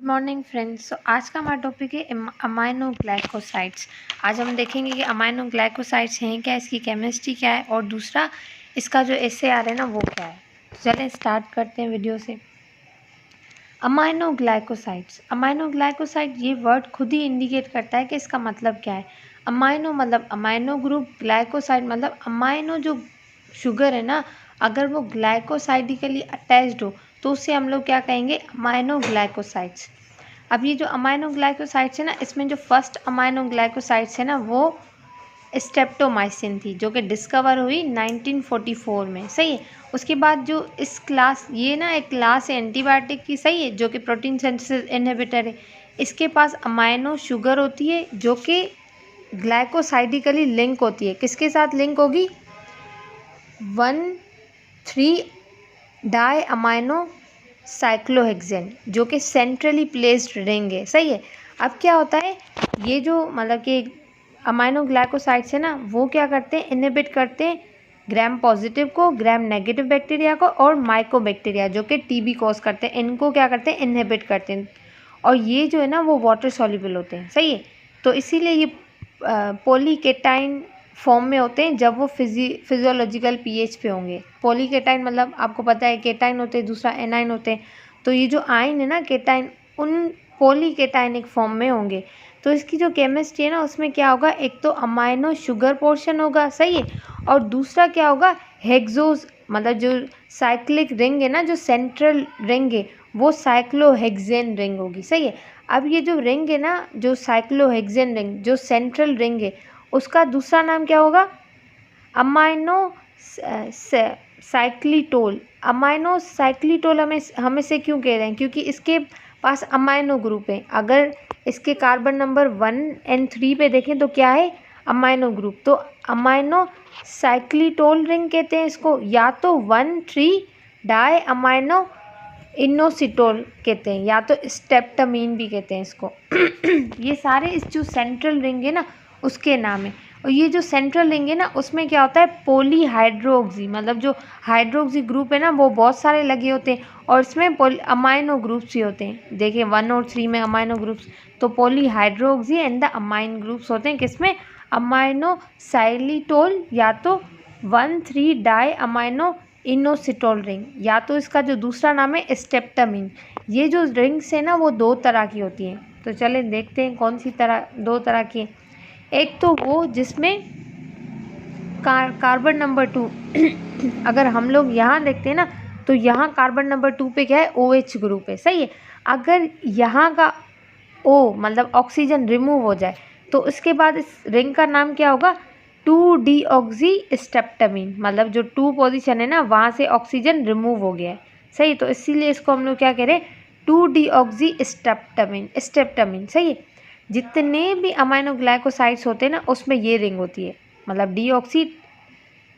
Morning friends. आज का हमारा टॉपिक है अमाइनो ग्लाइकोसाइड्स। आज हम देखेंगे कि अमाइनो ग्लाइकोसाइड्स हैं क्या, इसकी केमिस्ट्री क्या है और दूसरा इसका जो एसे आ रहा है ना वो क्या है। तो चलें स्टार्ट करते हैं वीडियो से। अमाइनो ग्लाइकोसाइड ये वर्ड खुद ही इंडिकेट करता है कि इसका मतलब क्या है। अमाइनो मतलब अमाइनो ग्रुप, ग्लाइकोसाइड मतलब अमाइनो जो शुगर है ना, अगर वो ग्लाइकोसाइडिकली अटैच्ड हो तो उससे हम लोग क्या कहेंगे, अमाइनो ग्लाइकोसाइड्स। अब ये जो अमाइनो ग्लाइकोसाइड्स है ना, इसमें जो फर्स्ट अमाइनो ग्लाइकोसाइड्स है ना वो स्ट्रेप्टोमाइसिन थी, जो कि डिस्कवर हुई 1944 में। सही है। उसके बाद जो इस क्लास, ये ना एक क्लास है एंटीबायोटिक की, सही है, जो कि प्रोटीन सिंथेसिस इनहिबिटर है। इसके पास अमाइनो शुगर होती है जो कि ग्लाइकोसाइडिकली लिंक होती है। किसके साथ लिंक होगी? 1,3 डाई अमाइनो साइक्लोहेक्सेन, जो कि सेंट्रली प्लेस्ड रिंग है। सही है। अब क्या होता है, ये जो मतलब कि अमाइनो ग्लाइकोसाइड्स है ना वो क्या करते हैं, इनहिबिट करते हैं ग्राम पॉजिटिव को, ग्राम नेगेटिव बैक्टीरिया को और माइकोबैक्टीरिया जो कि टीबी कॉज करते हैं, इनको क्या करते हैं, इनहिबिट करते हैं। और ये जो है ना वो वाटर सॉल्युबल होते हैं। सही है। तो इसीलिए ये पॉलीकेटाइन फॉर्म में होते हैं जब वो फिजियोलॉजिकल पीएच पे होंगे। पॉलीकेटाइन मतलब आपको पता है केटाइन होते हैं, दूसरा एनाइन होते हैं। तो ये जो आयन है ना केटाइन, उन पॉलीकेटाइनिक फॉर्म में होंगे। तो इसकी जो केमिस्ट्री है ना उसमें क्या होगा, एक तो अमाइनो शुगर पोर्शन होगा, सही है, और दूसरा क्या होगा, हेक्सोज मतलब जो साइक्लिक रिंग है ना, जो सेंट्रल रिंग है वो साइक्लोहेक्सेन रिंग होगी। सही है। अब ये जो रिंग है ना, जो साइक्लोहेक्सेन रिंग, जो सेंट्रल रिंग है, उसका दूसरा नाम क्या होगा, अमाइनो साइक्लिटोल। अमाइनो साइक्लिटोल हम इसे क्यों कह रहे हैं, क्योंकि इसके पास अमाइनो ग्रुप है। अगर इसके कार्बन नंबर 1 और 3 पे देखें तो क्या है, अमाइनो ग्रुप। तो अमाइनो साइक्लिटोल रिंग कहते हैं इसको, या तो 1,3 डाई अमाइनो इनोसिटोल कहते हैं, या तो स्टेप्टामीन भी कहते हैं इसको। ये सारे इस जो सेंट्रल रिंग है ना उसके नाम है। और ये जो सेंट्रल रिंग है ना उसमें क्या होता है, पॉलीहाइड्रोक्सी मतलब जो हाइड्रोक्सी ग्रुप है ना वो बहुत सारे लगे होते हैं और इसमें अमाइनो ग्रुप्स भी होते हैं। देखिए 1 और 3 में अमाइनो ग्रुप्स, तो polyhydroxy and the amine groups होते हैं किसमें, अमाइनो साइलिटोल या तो 1,3 डाई अमाइनो इनोसिटोल रिंग, या तो इसका जो दूसरा नाम है स्टेप्टामीन। ये जो रिंग्स है ना वो 2 तरह की होती हैं। तो चले देखते हैं कौन सी तरह, 2 तरह की। एक तो वो जिसमें कार्बन नंबर 2 अगर हम लोग यहाँ देखते हैं ना तो यहाँ कार्बन नंबर 2 पे क्या है, OH ग्रुप है। सही है। अगर यहाँ का O मतलब ऑक्सीजन रिमूव हो जाए तो उसके बाद इस रिंग का नाम क्या होगा, 2-डीऑक्सी स्टेप्टामीन, मतलब जो 2 पोजीशन है ना वहाँ से ऑक्सीजन रिमूव हो गया है। सही, तो इसीलिए इसको हम लोग क्या कह रहे हैं, 2-डीऑक्सी स्टेप्टामीन। सही है। जितने भी अमाइनो ग्लाइकोसाइड्स होते हैं ना उसमें ये रिंग होती है, मतलब डीऑक्सी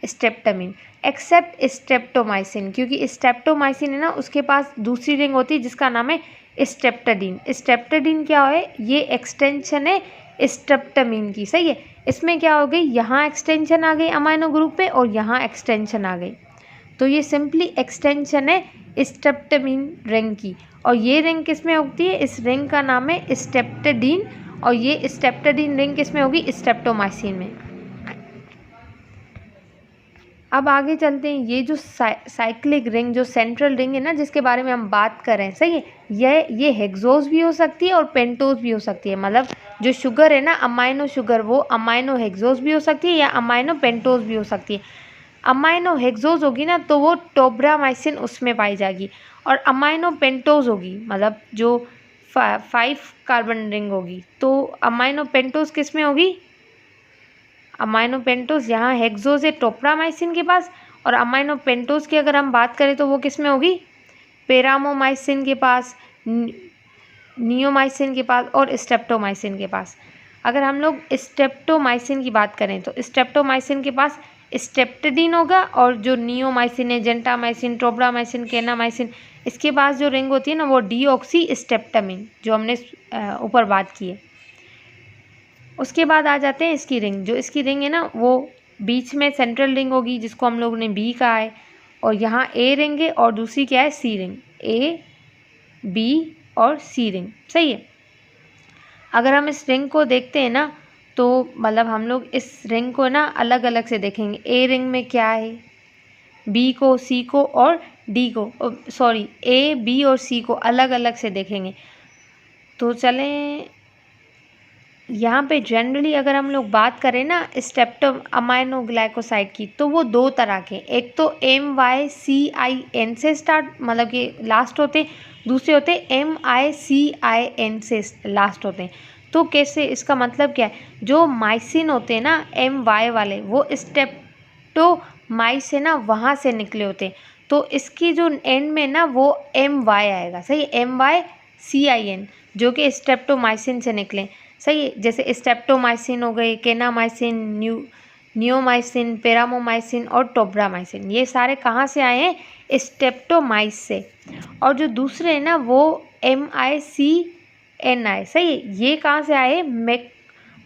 स्टेप्टामीन, एक्सेप्ट स्ट्रेप्टोमाइसिन, क्योंकि स्ट्रेप्टोमाइसिन है ना उसके पास दूसरी रिंग होती है जिसका नाम है स्ट्रेप्टाडीन। स्ट्रेप्टाडीन क्या है, ये एक्सटेंशन है स्ट्रेप्टामीन की। सही है। इसमें क्या हो गई, यहाँ एक्सटेंशन आ गई अमाइनो ग्रुप पे और यहाँ एक्सटेंशन आ गई, तो ये सिंपली एक्सटेंशन है स्ट्रेप्टामीन रिंग की। और ये रिंग किस में होती है, इस रिंग का नाम है स्ट्रेप्टाडीन, और ये स्ट्रेप्टाडीन रिंग किस में होगी, स्ट्रेप्टोमाइसिन में। अब आगे चलते हैं। ये जो साइक्लिक रिंग, जो सेंट्रल रिंग है ना जिसके बारे में हम बात कर रहे हैं, सही है, ये हेक्सोज भी हो सकती है और पेंटोज भी हो सकती है। मतलब जो शुगर है ना अमाइनो शुगर, वो अमाइनो हेक्सोज भी हो सकती है या अमाइनो पेंटोज भी हो सकती है। अमाइनो हेक्सोज होगी ना तो वो टोब्रामाइसिन उसमें पाई जाएगी, और अमाइनो पेंटोज होगी मतलब जो 5 कार्बन रिंग होगी, तो अमाइनो पेंटोज किस में होगी, अमाइनो पेंटोज यहाँ हेक्सोज है टोप्रामाइसिन के पास, और अमाइनो पेंटोज की अगर हम बात करें तो वो किस में होगी, पेरामोमाइसिन के पास, नियोमाइसिन के पास और स्ट्रेप्टोमाइसिन के पास। अगर हम लोग स्ट्रेप्टोमाइसिन की बात करें तो स्ट्रेप्टोमाइसिन के पास स्ट्रेप्टाडीन होगा, और जो नियोमाइसिन है, जेंटामाइसिन, टोब्रामाइसिन, केनामाइसिन, इसके पास जो रिंग होती है ना वो डीऑक्सी स्टेप्टामीन, जो हमने ऊपर बात की है। उसके बाद आ जाते हैं इसकी रिंग। जो इसकी रिंग है ना वो बीच में सेंट्रल रिंग होगी जिसको हम लोगों ने बी कहा है, और यहाँ ए रिंग है और दूसरी क्या है, सी रिंग, A B और सी रिंग। सही है। अगर हम इस रिंग को देखते हैं ना तो मतलब हम लोग इस रिंग को ना अलग अलग से देखेंगे। ए रिंग में क्या है, बी को, सी को और डी को, सॉरी ए, बी और सी को अलग अलग से देखेंगे। तो चलें यहाँ पे जनरली अगर हम लोग बात करें ना स्टेप्टो अमाइनोग्लाइकोसाइड की, तो वो दो तरह के, एक तो MYCIN से स्टार्ट मतलब कि लास्ट होते हैं, दूसरे होते MICIN से लास्ट होते हैं। तो कैसे, इसका मतलब क्या है, जो माइसिन होते हैं ना MY वाले, वो स्टेप्टोमाइस से ना वहाँ से निकले होते हैं। तो इसकी जो एंड में ना वो MY आएगा। सही है, MYCIN जो कि स्टेप्टोमाइसिन से निकले। सही है, जैसे स्टेप्टोमाइसिन हो गए, केनामाइसिन, नियोमाइसिन, पेरामोमाइसिन और टोब्रामाइसिन, ये सारे कहाँ से आए हैं, स्टेप्टोमाइस से। और जो दूसरे हैं ना वो MICNI, सही है, ये कहाँ से आए,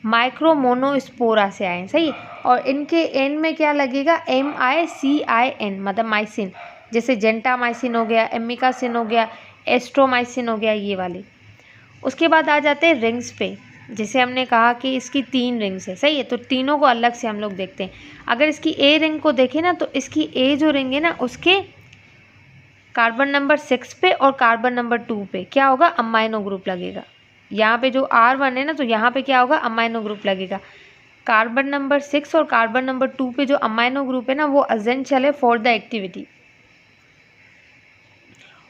माइक्रोमोनोस्पोरा से आए। सही है, और इनके एंड में क्या लगेगा, MICIN मतलब माइसिन, जैसे जेंटामाइसिन हो गया, एमिकासिन हो गया, एस्ट्रोमाइसिन हो गया, ये वाली। उसके बाद आ जाते हैं रिंग्स पे। जैसे हमने कहा कि इसकी 3 रिंग्स है। सही है, तो तीनों को अलग से हम लोग देखते हैं। अगर इसकी ए रिंग को देखें ना तो इसकी ए जो रिंग है ना उसके कार्बन नंबर 6 पे और कार्बन नंबर 2 पे क्या होगा, अमाइनो ग्रुप लगेगा। यहाँ पे जो R1 है ना तो यहाँ पे क्या होगा, अमाइनो ग्रुप लगेगा। कार्बन नंबर 6 और कार्बन नंबर 2 पे जो अमाइनो ग्रुप है ना वो एसेंशियल है फॉर द एक्टिविटी।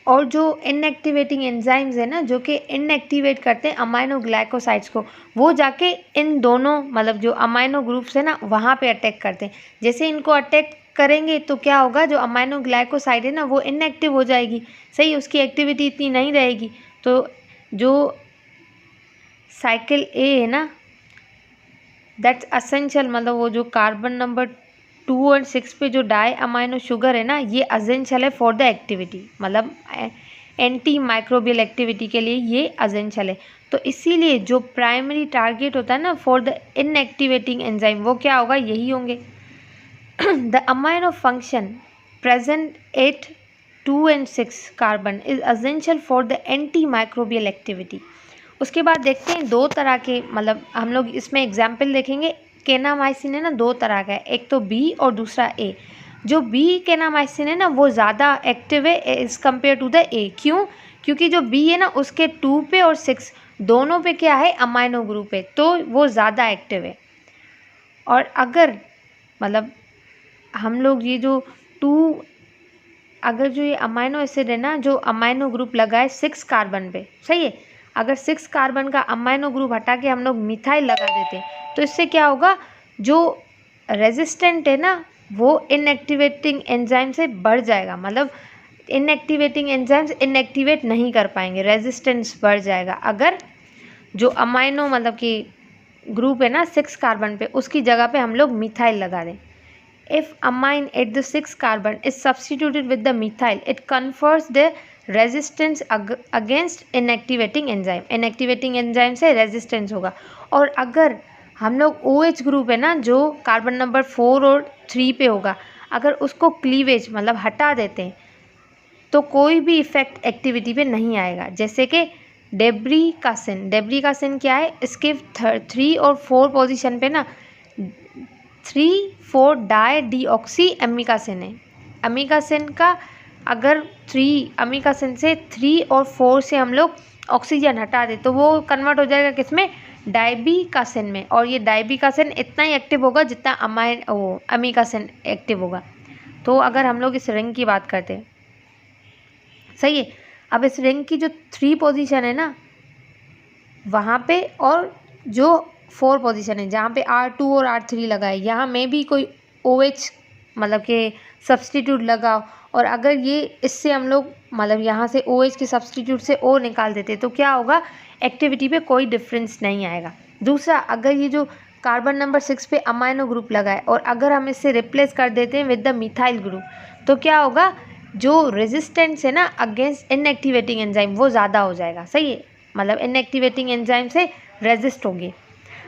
और जो इनएक्टिवेटिंग एंजाइम्स है ना जो कि इनएक्टिवेट करते हैं अमाइनो ग्लाइकोसाइड्स को, वो जाके इन दोनों मतलब जो अमाइनो ग्रुप्स है ना वहाँ पे अटैक करते हैं। जैसे इनको अटैक करेंगे तो क्या होगा, जो अमाइनो ग्लाइकोसाइड है ना वो इनएक्टिव हो जाएगी। सही, उसकी एक्टिविटी इतनी नहीं रहेगी। तो जो साइकिल ए है ना दैट्स एसेंशियल, मतलब वो जो कार्बन नंबर 2 और 6 पे जो डाई अमाइनो शुगर है ना ये एसेंशियल है फॉर द एक्टिविटी, मतलब एंटी माइक्रोबियल एक्टिविटी के लिए ये एसेंशियल है। तो इसीलिए जो प्राइमरी टारगेट होता है ना फॉर द इनएक्टिवेटिंग एंजाइम वो क्या होगा, यही होंगे। The amino function present at 2 and 6 carbon is essential for the anti microbial activity. उसके बाद देखते हैं दो तरह के, मतलब हम लोग इसमें एग्जाम्पल देखेंगे। केनामाइसिन है ना दो तरह का है, एक तो बी और दूसरा ए। जो बी केनामाइसिन है ना वो ज़्यादा एक्टिव है as compare to the A. क्यों, क्योंकि जो बी है ना उसके 2 पे और 6 दोनों पे क्या है, अमाइनो ग्रुप है, तो वो ज़्यादा एक्टिव है। और अगर मतलब हम लोग ये जो अगर जो ये अमाइनो एसिड है ना जो अमाइनो ग्रुप लगा है 6 कार्बन पे, सही है, अगर 6 कार्बन का अमाइनो ग्रुप हटा के हम लोग मिथाइल लगा देते हैं तो इससे क्या होगा, जो रेजिस्टेंट है ना वो इनएक्टिवेटिंग एंजाइम से बढ़ जाएगा। मतलब इनएक्टिवेटिंग एंजाइम्स इनएक्टिवेट नहीं कर पाएंगे, रेजिस्टेंस बढ़ जाएगा। अगर जो अमाइनो मतलब कि ग्रुप है ना 6 कार्बन पे उसकी जगह पे हम लोग मिथाइल लगा दें। If amine at the 6 carbon is substituted with the methyl, it confers the resistance against inactivating enzyme. inactivating enzyme से resistance होगा। और अगर हम लोग OH ग्रुप है ना जो कार्बन नंबर 4 और 3 पे होगा, अगर उसको क्लीवेज मतलब हटा देते हैं तो कोई भी इफेक्ट एक्टिविटी पे नहीं आएगा। जैसे कि डेब्रिकासिन क्या है, इसके 3 और 4 पोजीशन पे ना 3,4 डाई डीऑक्सी एमिकासिन है। एमिकासिन का अगर 3 अमीकासिन से 3 और 4 से हम लोग ऑक्सीजन हटा दें तो वो कन्वर्ट हो जाएगा किसमें, डाइबिकासिन में। और ये डाइबिकासिन इतना ही एक्टिव होगा जितना अमीकासिन एक्टिव होगा। तो अगर हम लोग इस रिंग की बात करते हैं, सही है, अब इस रिंग की जो 3 पोजीशन है ना वहाँ पे और जो 4 पोजीशन है जहाँ पे R2 और R3 लगा है, यहाँ में भी कोई OH मतलब कि सब्सटीट्यूट लगाओ, और अगर ये इससे हम लोग मतलब यहाँ से OH के सब्सटीट्यूट से O निकाल देते तो क्या होगा, एक्टिविटी पे कोई डिफरेंस नहीं आएगा। दूसरा, अगर ये जो कार्बन नंबर 6 पे अमाइनो ग्रुप लगा है और अगर हम इससे रिप्लेस कर देते हैं विद द मिथाइल ग्रुप तो क्या होगा, जो रेजिस्टेंस है ना अगेंस्ट इनएक्टिवेटिंग एंजाइम वो ज़्यादा हो जाएगा। सही है, मतलब इनएक्टिवेटिंग एंजाइम से रेजिस्ट होंगे।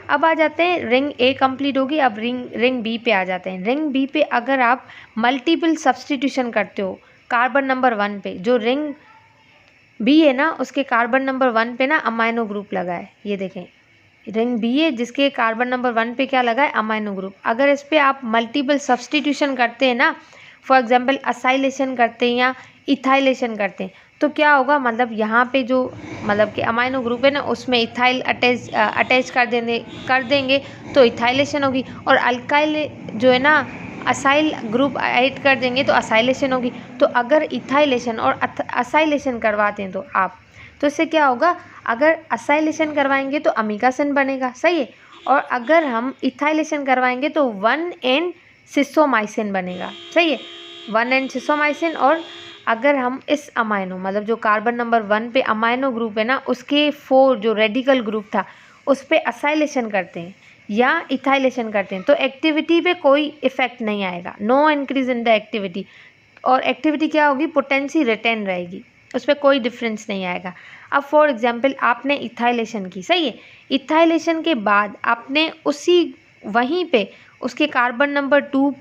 अब आ जाते हैं रिंग ए कंप्लीट होगी, अब रिंग बी पे आ जाते हैं। रिंग बी पे अगर आप मल्टीपल सब्सटीट्यूशन करते हो कार्बन नंबर 1 पे, जो रिंग बी है ना, उसके कार्बन नंबर 1 पे ना अमाइनो ग्रुप लगा है, ये देखें रिंग बी है जिसके कार्बन नंबर 1 पे क्या लगा है, अमाइनो ग्रुप। अगर इस पर आप मल्टीपल सब्सटीट्यूशन करते हैं ना, फॉर एग्जांपल असाइलेशन करते हैं या इथाइलेशन करते हैं, तो क्या होगा, मतलब यहाँ पे जो मतलब कि अमाइनो ग्रुप है ना उसमें इथाइल अटैच कर देंगे तो इथाइलेशन होगी, और अल्काइल जो है ना असाइल ग्रुप ऐड कर देंगे तो असाइलेशन होगी। तो अगर इथाइलेशन और असाइलेशन करवाते हैं तो आप, तो इससे क्या होगा, अगर असाइलेशन करवाएंगे तो अमीकासन बनेगा, सही है, और अगर हम इथाइलेशन करवाएंगे तो 1N सिसोमाइसिन बनेगा, सही है, 1N सिसोमाइसिन। और अगर हम इस अमाइनो मतलब जो कार्बन नंबर 1 पे अमाइनो ग्रुप है ना उसके 4 जो रेडिकल ग्रुप था उस पर असाइलेशन करते हैं या इथाइलेशन करते हैं तो एक्टिविटी पे कोई इफेक्ट नहीं आएगा, no increase in the activity, और एक्टिविटी क्या होगी, पोटेंसी रिटेन रहेगी, उस पर कोई डिफरेंस नहीं आएगा। अब फॉर एग्जांपल आपने इथाइलेशन की, सही है, इथाइलेशन के बाद आपने उसी वहीं पे उसके कार्बन नंबर 2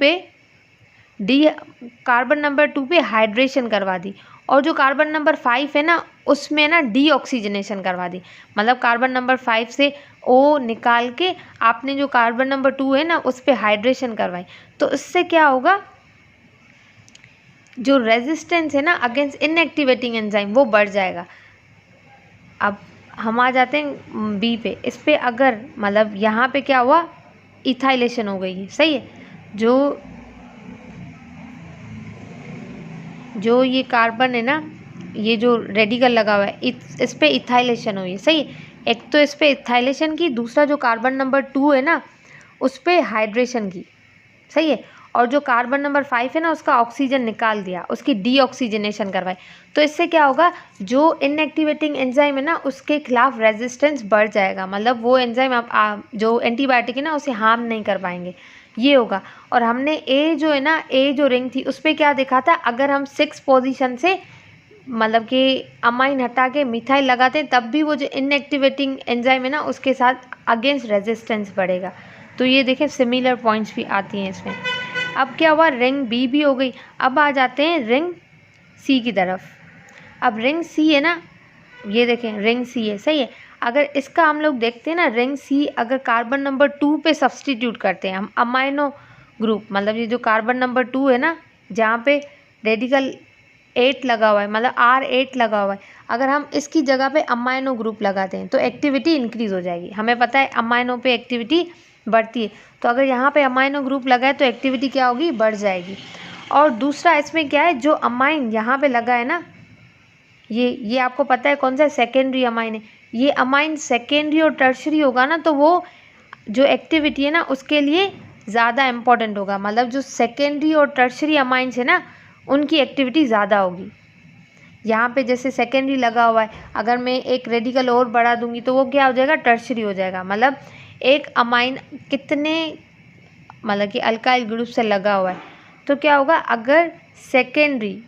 पे हाइड्रेशन करवा दी, और जो कार्बन नंबर 5 है ना उसमें ना डीऑक्सीजनेशन करवा दी, मतलब कार्बन नंबर 5 से O निकाल के आपने जो कार्बन नंबर 2 है ना उस पर हाइड्रेशन करवाई, तो इससे क्या होगा, जो रेजिस्टेंस है ना अगेंस्ट इनएक्टिवेटिंग एंजाइम वो बढ़ जाएगा। अब हम आ जाते हैं बी पे, इस पे अगर मतलब यहाँ पे क्या हुआ, इथाइलेशन हो गई है, सही है, जो ये कार्बन है ना, ये जो रेडिकल लगा हुआ है इस पे इथाइलेशन हुई है, सही है, एक तो इस पे इथाइलेशन की, दूसरा जो कार्बन नंबर 2 है ना उस पे हाइड्रेशन की, सही है, और जो कार्बन नंबर 5 है ना उसका ऑक्सीजन निकाल दिया, उसकी डीऑक्सीजनेशन करवाई, तो इससे क्या होगा, जो इनएक्टिवेटिंग एंजाइम है ना उसके खिलाफ रेजिस्टेंस बढ़ जाएगा, मतलब वो एंजाइम आप जो एंटीबायोटिक है ना उसे हार्म नहीं कर पाएंगे, ये होगा। और हमने ए जो है ना, ए जो रिंग थी उस पर क्या देखा था, अगर हम 6 पोजीशन से मतलब कि अमाइन हटा के मिथाइल लगाते हैं तब भी वो जो इनएक्टिवेटिंग एंजाइम है ना उसके साथ अगेंस्ट रेजिस्टेंस बढ़ेगा। तो ये देखें सिमिलर पॉइंट्स भी आती हैं इसमें। अब क्या हुआ, रिंग बी भी हो गई। अब आ जाते हैं रिंग सी की तरफ। अब रिंग सी है ना, ये देखें रिंग सी है, सही है, अगर इसका हम लोग देखते हैं ना, रिंग सी अगर कार्बन नंबर 2 पे सब्सटीट्यूट करते हैं हम अमाइनो ग्रुप, मतलब ये जो कार्बन नंबर 2 है ना जहाँ पे रेडिकल 8 लगा हुआ है, मतलब R8 लगा हुआ है, अगर हम इसकी जगह पे अमाइनो ग्रुप लगाते हैं तो एक्टिविटी इंक्रीज़ हो जाएगी। हमें पता है अमाइनो पे एक्टिविटी बढ़ती है, तो अगर यहाँ पे अमाइनो ग्रुप लगा है तो एक्टिविटी क्या होगी, बढ़ जाएगी। और दूसरा इसमें क्या है, जो अमाइन यहाँ पे लगा है ना, ये आपको पता है कौन सा सेकेंडरी अमाइन है, ये अमाइन सेकेंडरी और टर्शरी होगा ना तो वो जो एक्टिविटी है ना उसके लिए ज़्यादा इम्पॉर्टेंट होगा, मतलब जो सेकेंडरी और टर्शरी अमाइंस है ना उनकी एक्टिविटी ज़्यादा होगी। यहाँ पे जैसे सेकेंडरी लगा हुआ है, अगर मैं एक रेडिकल और बढ़ा दूंगी तो वो क्या हो जाएगा, टर्शरी हो जाएगा, मतलब एक अमाइन कितने मतलब कि अल्काइल ग्रुप से लगा हुआ है, तो क्या होगा, अगर सेकेंडरी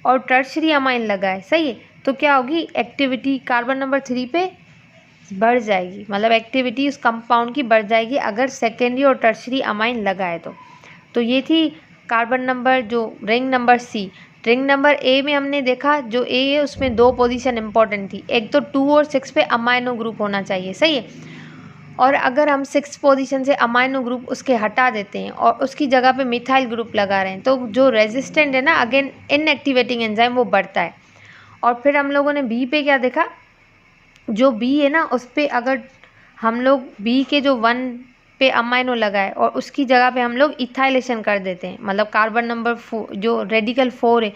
और टर्शरी अमाइन लगा है, सही है, तो क्या होगी, एक्टिविटी कार्बन नंबर 3 पे बढ़ जाएगी, मतलब एक्टिविटी उस कंपाउंड की बढ़ जाएगी अगर सेकेंडरी और टर्शरी अमाइन लगा है तो ये थी कार्बन नंबर जो ring number C. Ring number A में हमने देखा जो ए है उसमें 2 पोजीशन इंपॉर्टेंट थी, एक तो 2 और 6 पे अमाइनो ग्रुप होना चाहिए, सही है, और अगर हम 6 पोजीशन से अमाइनो ग्रुप उसके हटा देते हैं और उसकी जगह पे मिथाइल ग्रुप लगा रहे हैं तो जो रेजिस्टेंट है ना अगेन इनएक्टिवेटिंग एंजाइम वो बढ़ता है। और फिर हम लोगों ने बी पे क्या देखा, जो बी है ना उस पर अगर हम लोग बी के जो 1 पे अमाइनो लगाए और उसकी जगह पे हम लोग इथाइलेशन कर देते हैं, मतलब कार्बन नंबर 4 जो रेडिकल 4 है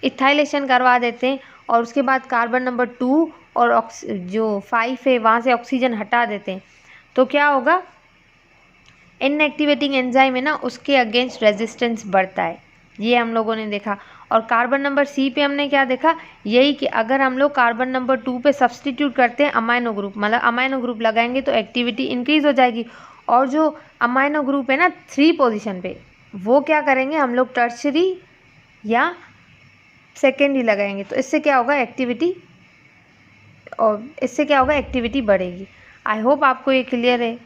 इथाइलेशन करवा देते हैं और उसके बाद कार्बन नंबर 2 और जो 5 है वहाँ से ऑक्सीजन हटा देते हैं, तो क्या होगा, इनएक्टिवेटिंग एंजाइम है ना उसके अगेंस्ट रेजिस्टेंस बढ़ता है, ये हम लोगों ने देखा। और कार्बन नंबर सी पे हमने क्या देखा, यही कि अगर हम लोग कार्बन नंबर 2 पे सब्सटीट्यूट करते हैं अमाइनो ग्रुप, मतलब अमाइनो ग्रुप लगाएंगे तो एक्टिविटी इंक्रीज़ हो जाएगी। और जो अमाइनो ग्रुप है ना 3 पोजीशन पे वो क्या करेंगे, हम लोग टर्शरी या सेकेंडरी लगाएंगे, तो इससे क्या होगा, एक्टिविटी बढ़ेगी। आई होप आपको ये क्लियर है।